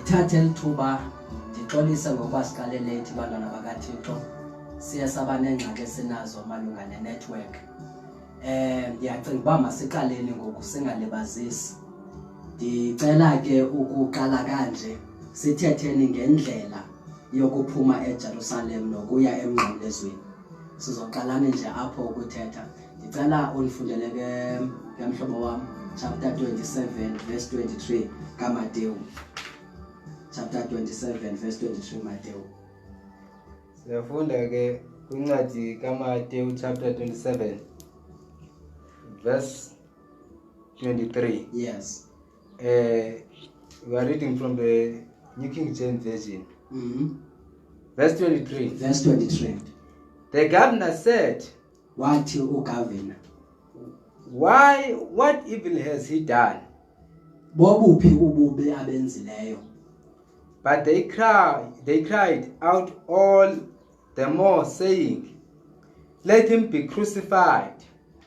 Ngithathe lithuba ndixolise ngokuba siqale late bantwana bakaThixo. Siya saba nengxaki esinazo malunga network. Ndiyacinga uba masiqaleni ngoku singalibazisi. Ndicela ke ukuqala kanje sithetheni ngendlela yokuphuma eJerusalem nokuya emnqamlezweni. Sizoqalana nje apho ukuthetha. Ndicela unifundele ke mhlobo wam chapter 27 verse 23 kaMateyu. Chapter 27 verse 23 Matthew. Siyafunda ke kwincwadi kaMateyu chapter 27 verse 23. Yes. We are reading from the New King James Version. Verse 23. Verse 23. The governor said, Wathi uGavana, "Why? What evil has he done?" Bobuphi ububi abenzileyo. But they cried out all the more, saying, "Let him be crucified."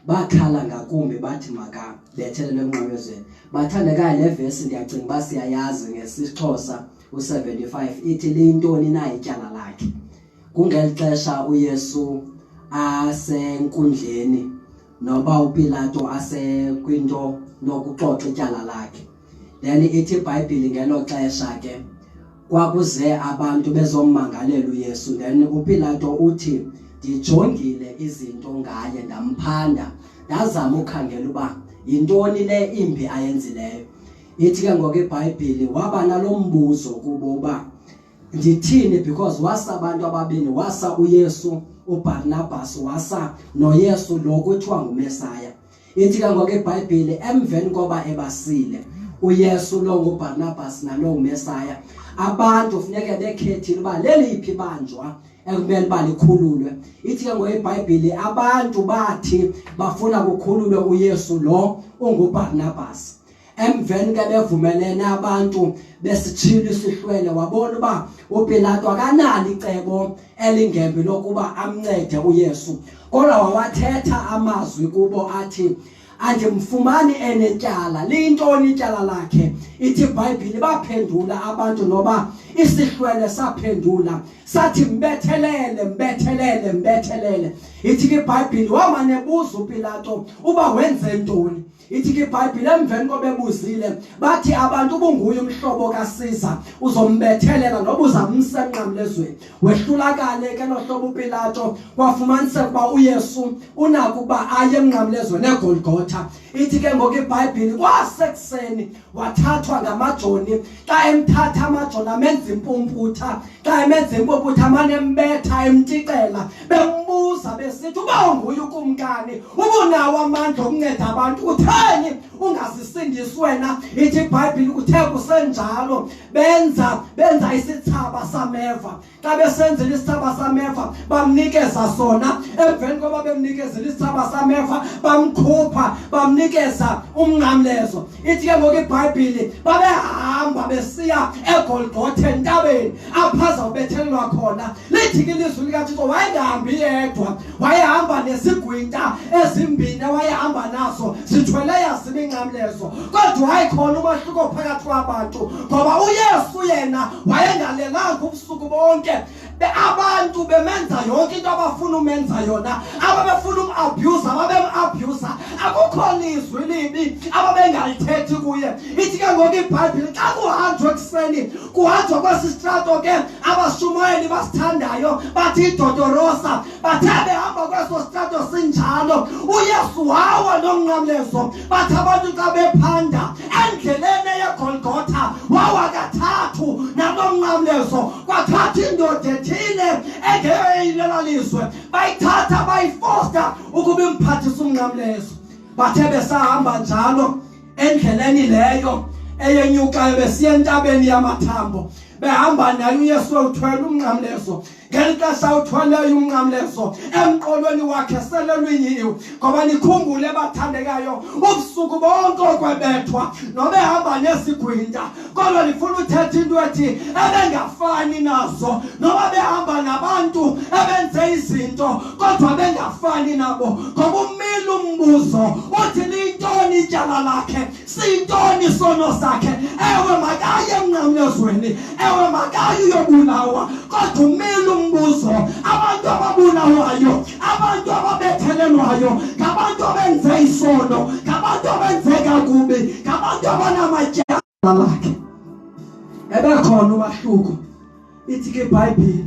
Bakhala ngakumbi bathi maka bethelelwe emnqamlezweni. Bathandekayo le verse ndiyacinga uba siyayazi ngesiXhosa u75 ithi lintoni na ityala lakhe. Kungelixesha uYesu asenkundleni noba uPilato asekwinto nokuxoxa ityala lakhe. Then ithi iBhayibhile ngelo xesha ke kwakuze abantu bezommangalela uYesu. Then uPilato uthi dijongile izinto ngaye ndamphanda ndazama ukhangela uba yintoni le imbi ayenzileyo. Ithi ke ngoku iBhayibhile waba nalombuzo kubo uba ndithini, because wasa abantu ababini, wasa uYesu uBarnabas, wasa noYesu lo kuthiwa nguMesaya. Ithi ke ngoku iBhayibhile emveni koba ebasile uYesu lo nguBarnabas nalo nguMesaya, abantu funeke bekhethile uba leliphi banjwa ekumele balikhululwe. Ithi ke ngoku iBhayibhile abantu bathi bafuna ukukhululwa uYesu lo unguBarnabas. Emveni ke bevumelene abantu besitshilo isihlwele, wabona uba uPilato akanalo icebo elingembi lokuba amncede uYesu, kodwa wawathetha amazwi kubo athi andimfumani enetyala, lintoni ityala lakhe. Ithi iBhayibhile baphendula abantu, noba isihlwele saphendula sathi mbethelele. Ithi iBhayibhile wamanebuza uPilato uba wenze ntoni. Ithi iBhayibhile emveni kobebuzile bathi abantu ubunguye umhlobo kaSiza uzombethelela noba uzamsa emnqamlezweni. Wehlulakale ke nohlobo uPilato kwafumaniseka uba uYesu unako ukuba aye emnqamlezweni eGolgotha. Ithi ke ngoku iBhayibhile kwasekuseni wathathwa ngamajoni. Xa emthatha amajoni amenza impumputha, xa emenza impumputha amanembetha emtikela, bembuza besithi uba unguye ukumkani, ubunawo amandla okunceda abantu, utheni ungazisindisi wena. Ithi iBhayibhile kuthe kusenjalo benza isithaba sameva. Xa besenzela isithaba sameva bamnikeza sona. Emveni koba bemnikezela isithaba sameva bamkhupha bamnikeza umnqamlezo. Ithi ke ngoku iBhayibhile babehamba besiya eGolgotha entabeni apha azawubethelelwa khona. Lithi ke ilizwi likaThixo wayengahambi yedwa, wayehamba nesigwinta ezimbini wayehamba nazo zithwele yazibe inqamlezo. Kodwa wayekhona umahluko phakathi kwabantu, ngoba uYesu yena wayengalelanga ubusuku bonke. Abantu bemenza yonke into abafuna umenza yona, ababefuna umabuse babemabuse. Akukho lizwi libi ababengalithethi kuye. Ithi ke ngoku iBhayibhile xa kuhanjwa ekuseni, kuhanjwa kwesi strato ke abashumayeli basithandayo bathi idodorosa, bathe behamba kweso strato sinjalo uYesu wawa nomnqamlezo. Bathi abantu xa bephanda endleleni yeGolgotha wawa kathathu nanomnqamlezo. Kwathatha indoda ethile engeyilela lizwe, bayithatha bayifosta ukuba imphathise umnqamlezo. Bathe besahamba njalo endleleni leyo eyenyukayo besiya entabeni yamathambo, behamba naye uYesu uthwele umnqamlezo. Ngelixesha uthweleyo umnqamlezo emqolweni wakhe selelwinyiwe, ngoba nikhumbule bathandekayo ubusuku bonke okwebethwa nobehamba nesigwinta, kodwa ndifuna uthetha into ethi ebengafani nazo. Noba behamba nabantu ebenze izinto kodwa bengafani nabo, ngoba umile umbuzo uthi lintoni ityala lakhe, siyintoni isono sakhe. Ewe makaye emnqamlezweni emnqamlezweni ewe makayo yobulawa kodwa umile umbuzo abantu ababulawayo abantu ababethelelwayo ngabantu abenze isono ngabantu abenze kakubi ngabantu abanamatyala lakhe ebekhona umahluko ithi ke iBhayibheli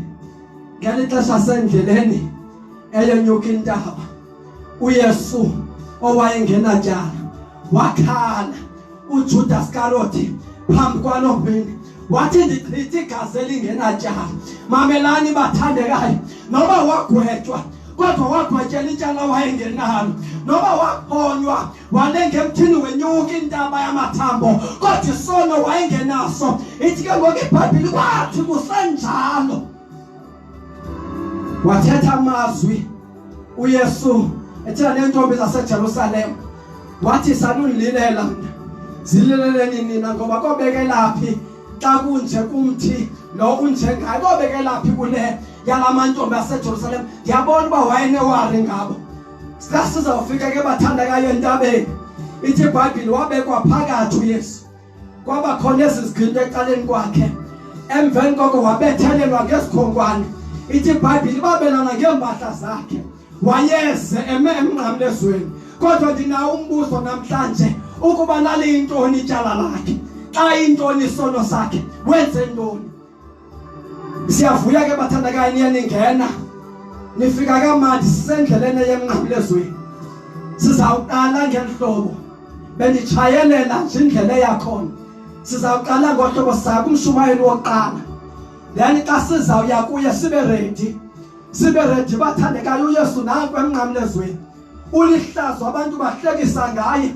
ngale xesha sendleleni eyenyuka intaba uYesu owayengenatyala wakhala uJudas Iscariot phambi kwalobheni wathi ndichitha igazi elingenatyala mamelani bathandekayo noba wagwetywa kodwa wagwetyela ityala wayengenalo noba waphonywa walenga emthini wenyuka intaba yamathambo kodwa isono wayengenaso ithi ke ngoku iBhayibheli kwathi kusenjalo wathetha amazwi uYesu ethe nentombi zaseJerusalem wathi sanunililela mina zileleleni nina ngoba kobekelaphi xa kunje kumthi lo unjengayo kobekelaphi kule yalamantombi aseJerusalem ngiyabona uba wayenewari ngabo sizawufika ke bathandekayo entabeni ithi iBhayibheli wabekwa phakathi uYesu kwaba khona ezizigqinto ecaleni kwakhe emveni koko wabethelelwa ngesikhonkwane ithi iBhayibheli babelana ngempahla zakhe wayeze emnqamlezweni kodwa ndinawo umbuzo namhlanje ukuba laliyintoni ityala lakhe xa intoni isono sakhe wenze ntoni siyavuya ke bathandekayo niyeningena nifika kamandi sisendleleni yemnqamlezweni sizawuqala ngelihlobo bendichayelela nje indlela yakhona sizawuqala ngohlobo sakho umshumayeli wokuqala then xa sizawuya kuye sibe ready bathandekayo uYesu nanku emnqamlezweni ulihlazo abantu bahlekisa ngaye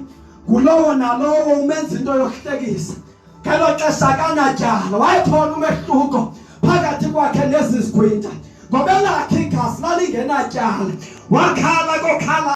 kulowo nalowo umenza into yokuhlekisa ngelo xesha kanatyala wayekhona umehluko phakathi kwakhe nezizigwinta ngoba lakhe igazi lalingenatyala wakhala kokhala